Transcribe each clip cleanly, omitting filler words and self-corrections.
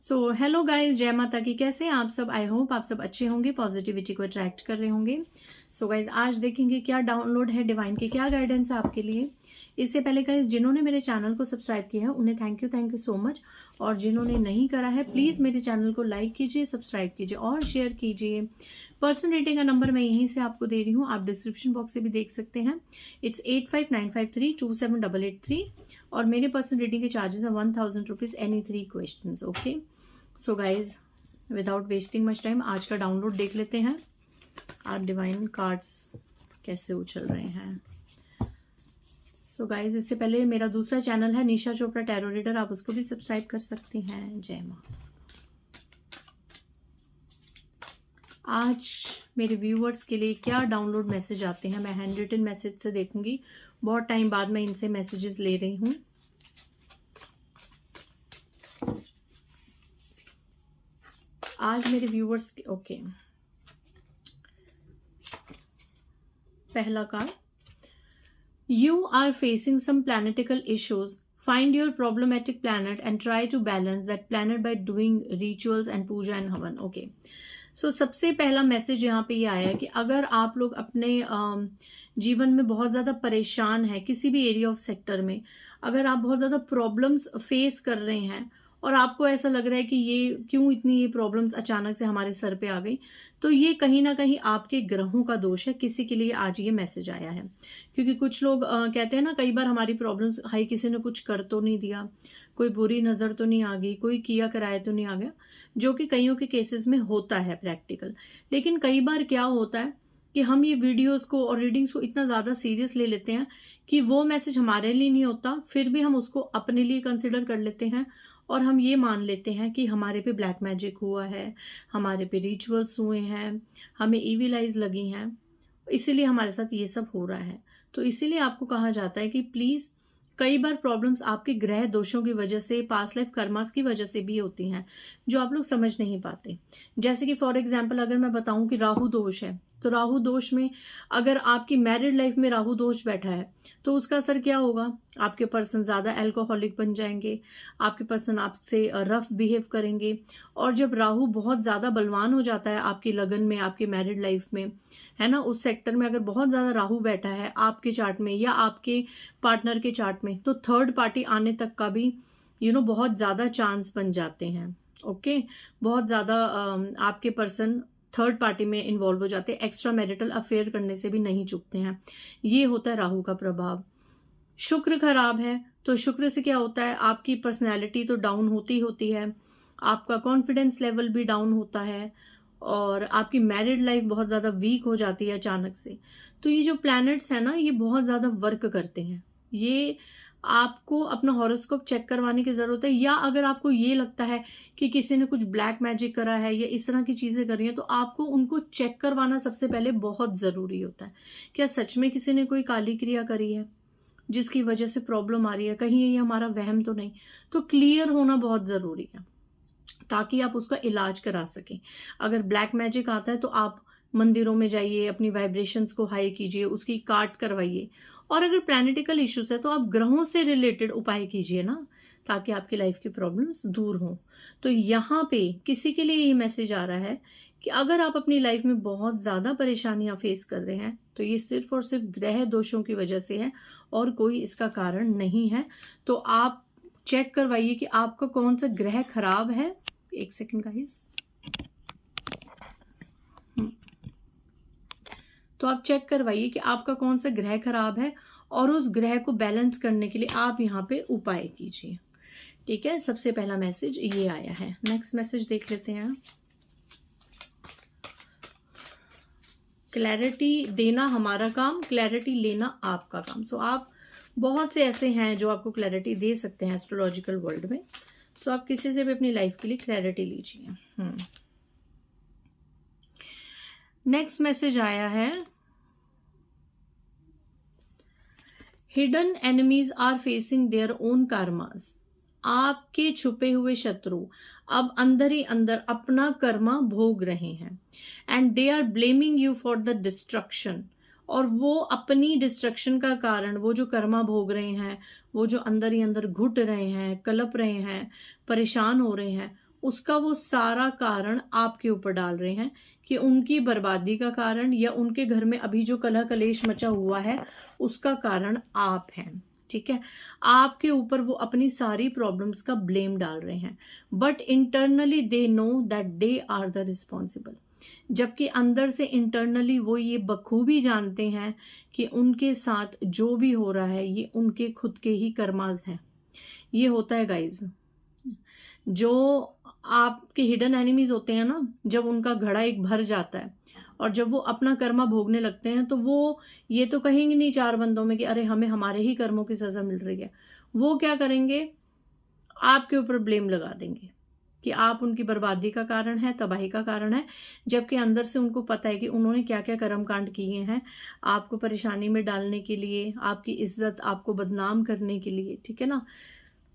Hello guys, जय माता की। कैसे हैं आप सब? आई होप आप सब अच्छे होंगे, पॉजिटिविटी को अट्रैक्ट कर रहे होंगे। गाइस, आज देखेंगे क्या डाउनलोड है डिवाइन की, क्या गाइडेंस है आपके लिए। इससे पहले गाइस, जिन्होंने मेरे चैनल को सब्सक्राइब किया है उन्हें थैंक यू सो मच। और जिन्होंने नहीं करा है प्लीज़ मेरे चैनल को लाइक कीजिए, सब्सक्राइब कीजिए और शेयर कीजिए। पर्सनल रेटिंग का नंबर मैं यहीं से आपको दे रही हूँ, आप डिस्क्रिप्शन बॉक्स से भी देख सकते हैं। इट्स 8595327883 और मेरे पर्सनल रेटिंग के चार्जेस हैं 1000 rupees any 3 question. Okay, so guys, without wasting much time आज का डाउनलोड देख लेते हैं। आज डिवाइन कार्ड्स कैसे उछल रहे हैं। गाइज, इससे पहले मेरा दूसरा चैनल है निशा चोपड़ा टैरो रीडर, आप उसको भी सब्सक्राइब कर सकती हैं। जय माता। आज मेरे व्यूअर्स के लिए क्या डाउनलोड मैसेज आते हैं, मैं हैंड रिटन मैसेज से देखूंगी। बहुत टाइम बाद मैं इनसे मैसेजेस ले रही हूँ। आज मेरे व्यूअर्स के ओके, पहला card, you are facing some planetical issues, find your problematic planet and try to balance that planet by doing rituals and puja and havan. Okay, सबसे पहला मैसेज यहाँ पे ये आया है कि अगर आप लोग अपने जीवन में बहुत ज़्यादा परेशान हैं, किसी भी एरिया ऑफ सेक्टर में अगर आप बहुत ज़्यादा प्रॉब्लम्स फेस कर रहे हैं और आपको ऐसा लग रहा है कि ये क्यों इतनी ये प्रॉब्लम्स अचानक से हमारे सर पे आ गई, तो ये कहीं ना कहीं आपके ग्रहों का दोष है। किसी के लिए आज ये मैसेज आया है, क्योंकि कुछ लोग कहते हैं ना, कई बार हमारी प्रॉब्लम्स, हाई किसी ने कुछ कर तो नहीं दिया, कोई बुरी नज़र तो नहीं आ गई, कोई किया कराया तो नहीं आ गया, जो कि कईयों के केसेस में होता है प्रैक्टिकल। लेकिन कई बार क्या होता है कि हम ये वीडियोस को और रीडिंग्स को इतना ज़्यादा सीरियस ले लेते हैं कि वो मैसेज हमारे लिए नहीं होता, फिर भी हम उसको अपने लिए कंसिडर कर लेते हैं और हम ये मान लेते हैं कि हमारे पे ब्लैक मैजिक हुआ है, हमारे पे रिचुअल्स हुए हैं, हमें ईविल आइज लगी हैं, इसीलिए हमारे साथ ये सब हो रहा है। तो इसीलिए आपको कहा जाता है कि प्लीज़, कई बार प्रॉब्लम्स आपके ग्रह दोषों की वजह से, पास्ट लाइफ कर्मास की वजह से भी होती हैं, जो आप लोग समझ नहीं पाते। जैसे कि फॉर एग्जांपल अगर मैं बताऊं कि राहु दोष है, तो राहु दोष में अगर आपकी मैरिड लाइफ में राहु दोष बैठा है तो उसका असर क्या होगा? आपके पर्सन ज़्यादा अल्कोहलिक बन जाएंगे, आपके पर्सन आपसे रफ बिहेव करेंगे। और जब राहु बहुत ज़्यादा बलवान हो जाता है आपकी लगन में, आपकी मैरिड लाइफ में, है ना, उस सेक्टर में अगर बहुत ज़्यादा राहु बैठा है आपके चार्ट में या आपके पार्टनर के चार्ट में, तो थर्ड पार्टी आने तक का भी बहुत ज़्यादा चांस बन जाते हैं। ओके, बहुत ज़्यादा आपके पर्सन थर्ड पार्टी में इन्वॉल्व हो जाते हैं, एक्स्ट्रा मैरिटल अफेयर करने से भी नहीं चूकते हैं। ये होता है राहु का प्रभाव। शुक्र खराब है तो शुक्र से क्या होता है, आपकी पर्सनैलिटी तो डाउन होती है, आपका कॉन्फिडेंस लेवल भी डाउन होता है और आपकी मैरिड लाइफ बहुत ज़्यादा वीक हो जाती है अचानक से। तो ये जो प्लैनेट्स हैं ना, ये बहुत ज़्यादा वर्क करते हैं। ये आपको अपना हॉरोस्कोप चेक करवाने की ज़रूरत है, या अगर आपको ये लगता है कि किसी ने कुछ ब्लैक मैजिक करा है या इस तरह की चीज़ें करी हैं, तो आपको उनको चेक करवाना सबसे पहले बहुत ज़रूरी होता है। क्या सच में किसी ने कोई काली क्रिया करी है जिसकी वजह से प्रॉब्लम आ रही है? कहीं ये हमारा वहम तो नहीं? तो क्लियर होना बहुत ज़रूरी है ताकि आप उसका इलाज करा सकें। अगर ब्लैक मैजिक आता है तो आप मंदिरों में जाइए, अपनी वाइब्रेशंस को हाई कीजिए, उसकी काट करवाइए। और अगर प्लैनेटिकल इश्यूज है तो आप ग्रहों से रिलेटेड उपाय कीजिए ना, ताकि आपकी लाइफ की प्रॉब्लम्स दूर हों। तो यहाँ पे किसी के लिए ये मैसेज आ रहा है कि अगर आप अपनी लाइफ में बहुत ज़्यादा परेशानियां फेस कर रहे हैं तो ये सिर्फ और सिर्फ ग्रह दोषों की वजह से है और कोई इसका कारण नहीं है। तो आप चेक करवाइए कि आपका कौन सा ग्रह खराब है। एक सेकेंड गाइस, तो आप चेक करवाइए कि आपका कौन सा ग्रह खराब है और उस ग्रह को बैलेंस करने के लिए आप यहाँ पे उपाय कीजिए। ठीक है, सबसे पहला मैसेज ये आया है। नेक्स्ट मैसेज देख लेते हैं। क्लैरिटी देना हमारा काम, क्लैरिटी लेना आपका काम। आप बहुत से ऐसे हैं जो आपको क्लैरिटी दे सकते हैं एस्ट्रोलॉजिकल वर्ल्ड में। आप किसी से भी अपनी लाइफ के लिए क्लैरिटी लीजिए। नेक्स्ट मैसेज आया है, hidden enemies are facing their own karmas. आपके छुपे हुए शत्रु अब अंदर ही अंदर अपना कर्मा भोग रहे हैं and they are blaming you for the destruction. और वो अपनी डिस्ट्रक्शन का कारण, वो जो कर्मा भोग रहे हैं, वो जो अंदर ही अंदर घुट रहे हैं, कलप रहे हैं, परेशान हो रहे हैं, उसका वो सारा कारण आपके ऊपर डाल रहे हैं कि उनकी बर्बादी का कारण या उनके घर में अभी जो कलह कलेश मचा हुआ है उसका कारण आप हैं। ठीक है, आपके ऊपर वो अपनी सारी प्रॉब्लम्स का ब्लेम डाल रहे हैं, but internally they know that they are the responsible. जबकि अंदर से इंटरनली वो ये बखूबी जानते हैं कि उनके साथ जो भी हो रहा है ये उनके खुद के ही कर्माज हैं। ये होता है गाइज, जो आपके हिडन एनिमीज होते हैं ना, जब उनका घड़ा एक भर जाता है और जब वो अपना कर्मा भोगने लगते हैं तो वो ये तो कहेंगे नहीं चार बंदों में कि अरे हमें हमारे ही कर्मों की सजा मिल रही है। वो क्या करेंगे, आपके ऊपर ब्लेम लगा देंगे कि आप उनकी बर्बादी का कारण है, तबाही का कारण है, जबकि अंदर से उनको पता है कि उन्होंने क्या क्या कर्म कांड किए हैं आपको परेशानी में डालने के लिए, आपकी इज्जत, आपको बदनाम करने के लिए। ठीक है ना,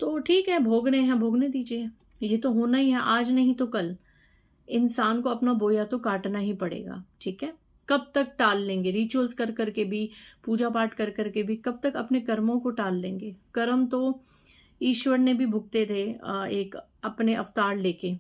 तो ठीक है, भोगने हैं भोगने दीजिए, ये तो होना ही है, आज नहीं तो कल इंसान को अपना बोया तो काटना ही पड़ेगा। ठीक है, कब तक टाल लेंगे, रिचुअल्स कर करके भी, पूजा पाठ कर करके भी कब तक अपने कर्मों को टाल लेंगे। कर्म तो ईश्वर ने भी भुगते थे, एक अपने अवतार लेके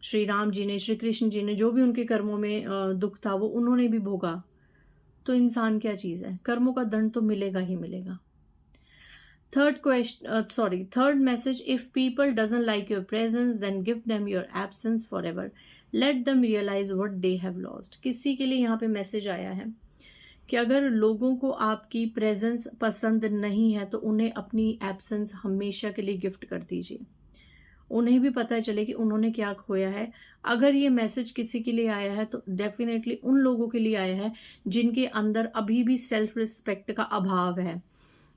श्री राम जी ने, श्री कृष्ण जी ने, जो भी उनके कर्मों में दुख था वो उन्होंने भी भोगा। तो इंसान क्या चीज़ है, कर्मों का दंड तो मिलेगा ही मिलेगा। Third message, if people doesn't like your presence then give them your absence forever, let them realise what they have lost. किसी के लिए यहाँ पे मैसेज आया है कि अगर लोगों को आपकी प्रेजेंस पसंद नहीं है तो उन्हें अपनी एब्सेंस हमेशा के लिए गिफ्ट कर दीजिए, उन्हें भी पता चले कि उन्होंने क्या खोया है। अगर ये मैसेज किसी के लिए आया है तो डेफिनेटली उन लोगों के लिए आया है जिनके अंदर अभी भी सेल्फ रिस्पेक्ट का अभाव है।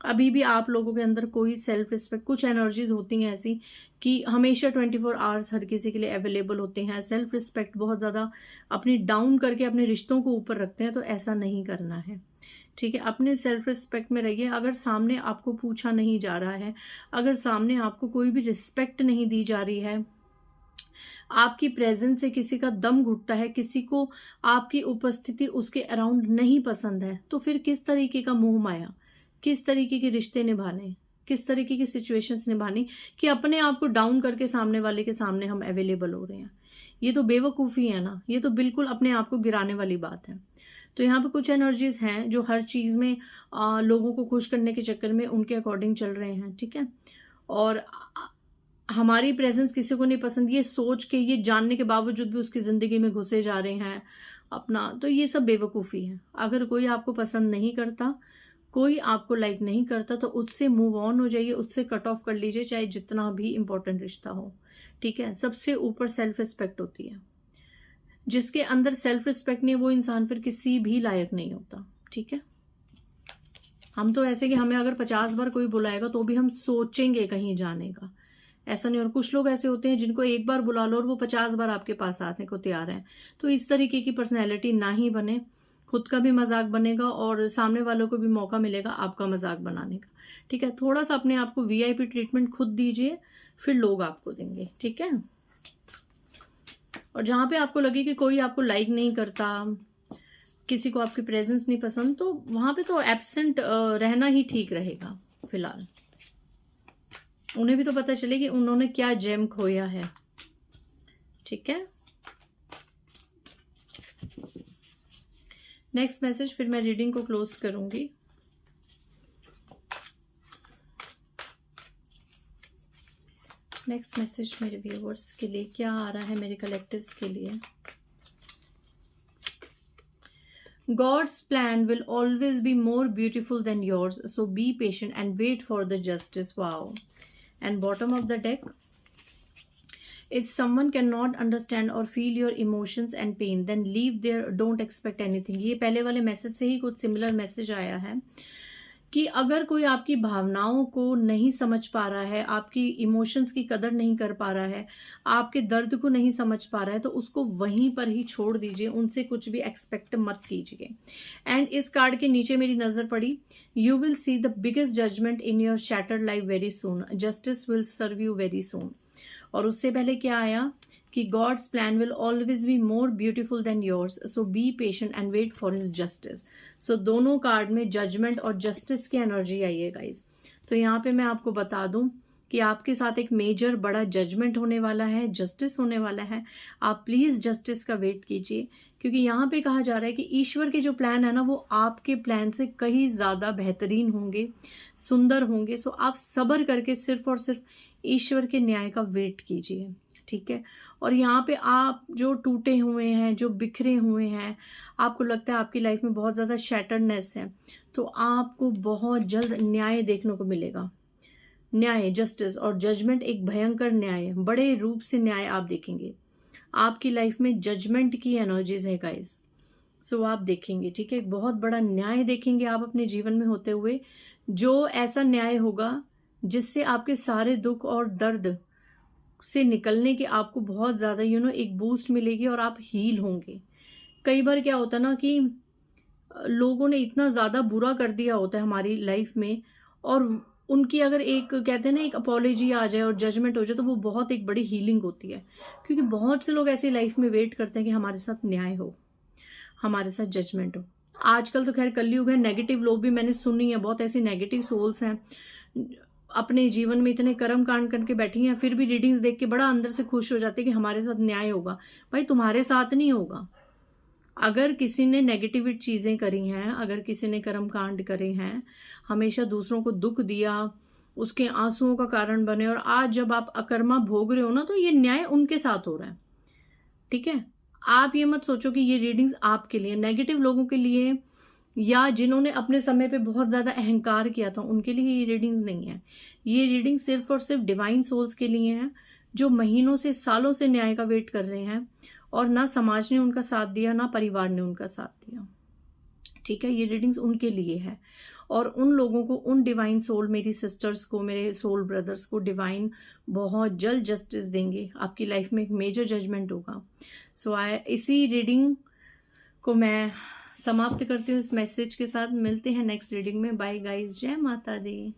अभी भी आप लोगों के अंदर कोई सेल्फ रिस्पेक्ट, कुछ एनर्जीज होती हैं ऐसी कि हमेशा 24 आवर्स हर किसी के लिए अवेलेबल होते हैं, सेल्फ रिस्पेक्ट बहुत ज़्यादा अपनी डाउन करके अपने रिश्तों को ऊपर रखते हैं, तो ऐसा नहीं करना है। ठीक है, अपने सेल्फ रिस्पेक्ट में रहिए। अगर सामने आपको पूछा नहीं जा रहा है, अगर सामने आपको कोई भी रिस्पेक्ट नहीं दी जा रही है, आपकी प्रेजेंस से किसी का दम घुटता है, किसी को आपकी उपस्थिति उसके अराउंड नहीं पसंद है, तो फिर किस तरीके का मोह माया, किस तरीके के रिश्ते निभाने, किस तरीके की सिचुएशंस निभानी कि अपने आप को डाउन करके सामने वाले के सामने हम अवेलेबल हो रहे हैं। ये तो बेवकूफ़ी है ना, ये तो बिल्कुल अपने आप को गिराने वाली बात है। तो यहाँ पे कुछ एनर्जीज हैं जो हर चीज़ में लोगों को खुश करने के चक्कर में उनके अकॉर्डिंग चल रहे हैं। ठीक है, और हमारी प्रेजेंस किसी को नहीं पसंद, ये सोच के, ये जानने के बावजूद भी उसकी ज़िंदगी में घुसे जा रहे हैं अपना, तो ये सब बेवकूफ़ी है। अगर कोई आपको पसंद नहीं करता, कोई आपको लाइक नहीं करता, तो उससे मूव ऑन हो जाइए, उससे कट ऑफ कर लीजिए, चाहे जितना भी इंपॉर्टेंट रिश्ता हो। ठीक है, सबसे ऊपर सेल्फ रिस्पेक्ट होती है। जिसके अंदर सेल्फ रिस्पेक्ट नहीं है वो इंसान फिर किसी भी लायक नहीं होता। ठीक है, हम तो ऐसे कि हमें अगर 50 बार कोई बुलाएगा तो भी हम सोचेंगे कहीं जाने का, ऐसा नहीं। और कुछ लोग ऐसे होते हैं जिनको एक बार बुला लो और वो 50 बार आपके पास आने को तैयार हैं। तो इस तरीके की पर्सनैलिटी ना ही बने, खुद का भी मजाक बनेगा और सामने वालों को भी मौका मिलेगा आपका मजाक बनाने का। ठीक है, थोड़ा सा अपने आप को VIP ट्रीटमेंट खुद दीजिए, फिर लोग आपको देंगे। ठीक है, और जहाँ पे आपको लगे कि कोई आपको लाइक नहीं करता, किसी को आपकी प्रेजेंस नहीं पसंद, तो वहाँ पे तो एब्सेंट रहना ही ठीक रहेगा फिलहाल। उन्हें भी तो पता चले कि उन्होंने क्या जेम खोया है। ठीक है, नेक्स्ट मैसेज, फिर मैं रीडिंग को क्लोज करूंगी। नेक्स्ट मैसेज मेरे व्यूअर्स के लिए क्या आ रहा है, मेरे कलेक्टिव्स के लिए। God's plan will always be more beautiful than yours, so be patient and wait for the justice. Wow. And bottom of the deck, if someone cannot understand or feel your emotions and pain, then leave there, don't expect anything. ये पहले वाले message से ही कुछ similar message आया है कि अगर कोई आपकी भावनाओं को नहीं समझ पा रहा है, आपकी इमोशंस की कदर नहीं कर पा रहा है, आपके दर्द को नहीं समझ पा रहा है, तो उसको वहीं पर ही छोड़ दीजिए, उनसे कुछ भी एक्सपेक्ट मत कीजिए। एंड इस कार्ड के नीचे मेरी नज़र पड़ी, you will see the biggest judgement in your shattered life very soon, justice will serve you very soon. और उससे पहले क्या आया कि God's plan will always be more beautiful than yours, so be patient and wait for his justice. So दोनों card में judgement और justice की एनर्जी आई है गाइज। तो यहाँ पे मैं आपको बता दूं कि आपके साथ एक मेजर बड़ा जजमेंट होने वाला है, जस्टिस होने वाला है। आप प्लीज़ जस्टिस का वेट कीजिए, क्योंकि यहाँ पे कहा जा रहा है कि ईश्वर के जो प्लान है ना वो आपके प्लान से कहीं ज़्यादा बेहतरीन होंगे, सुंदर होंगे। सो आप सब्र करके सिर्फ और सिर्फ ईश्वर के न्याय का वेट कीजिए, ठीक है। और यहाँ पे आप जो टूटे हुए हैं, जो बिखरे हुए हैं, आपको लगता है आपकी लाइफ में बहुत ज़्यादा शैटर्डनेस है, तो आपको बहुत जल्द न्याय देखने को मिलेगा। न्याय, जस्टिस और जजमेंट, एक भयंकर न्याय, बड़े रूप से न्याय आप देखेंगे। आपकी लाइफ में जजमेंट की एनर्जीज है गाइस। सो आप देखेंगे, ठीक है, एक बहुत बड़ा न्याय देखेंगे आप अपने जीवन में होते हुए, जो ऐसा न्याय होगा जिससे आपके सारे दुख और दर्द से निकलने के आपको बहुत ज़्यादा एक बूस्ट मिलेगी और आप हील होंगे। कई बार क्या होता है ना कि लोगों ने इतना ज़्यादा बुरा कर दिया होता है हमारी लाइफ में, और उनकी अगर एक कहते हैं ना एक अपॉलॉजी आ जाए और जजमेंट हो जाए, तो वो बहुत एक बड़ी हीलिंग होती है। क्योंकि बहुत से लोग ऐसी लाइफ में वेट करते हैं कि हमारे साथ न्याय हो, हमारे साथ जजमेंट हो। आजकल तो खैर कलयुग है, नेगेटिव लोग भी मैंने सुनी है, बहुत ऐसी नेगेटिव सोल्स हैं अपने जीवन में इतने कर्म कांड करके बैठी हैं, फिर भी रीडिंग्स देख के बड़ा अंदर से खुश हो जाते हैं कि हमारे साथ न्याय होगा। भाई तुम्हारे साथ नहीं होगा। अगर किसी ने नेगेटिव चीज़ें करी हैं, अगर किसी ने कर्म कांड करे हैं, हमेशा दूसरों को दुख दिया, उसके आंसुओं का कारण बने, और आज जब आप अकर्मा भोग रहे हो ना, तो ये न्याय उनके साथ हो रहा है, ठीक है। आप ये मत सोचो कि ये रीडिंग्स आपके लिए, नेगेटिव लोगों के लिए या जिन्होंने अपने समय पे बहुत ज़्यादा अहंकार किया था उनके लिए ये रीडिंग्स नहीं है। ये रीडिंग सिर्फ और सिर्फ डिवाइन सोल्स के लिए हैं, जो महीनों से सालों से न्याय का वेट कर रहे हैं, और ना समाज ने उनका साथ दिया, ना परिवार ने उनका साथ दिया, ठीक है। ये रीडिंग्स उनके लिए है, और उन लोगों को, उन डिवाइन सोल, मेरी सिस्टर्स को, मेरे सोल ब्रदर्स को डिवाइन बहुत जल्द जस्टिस देंगे। आपकी लाइफ में एक मेजर जजमेंट होगा। सो इसी रीडिंग को मैं समाप्त करती हूँ इस मैसेज के साथ। मिलते हैं नेक्स्ट रीडिंग में। बाय गाइस, जय माता दी।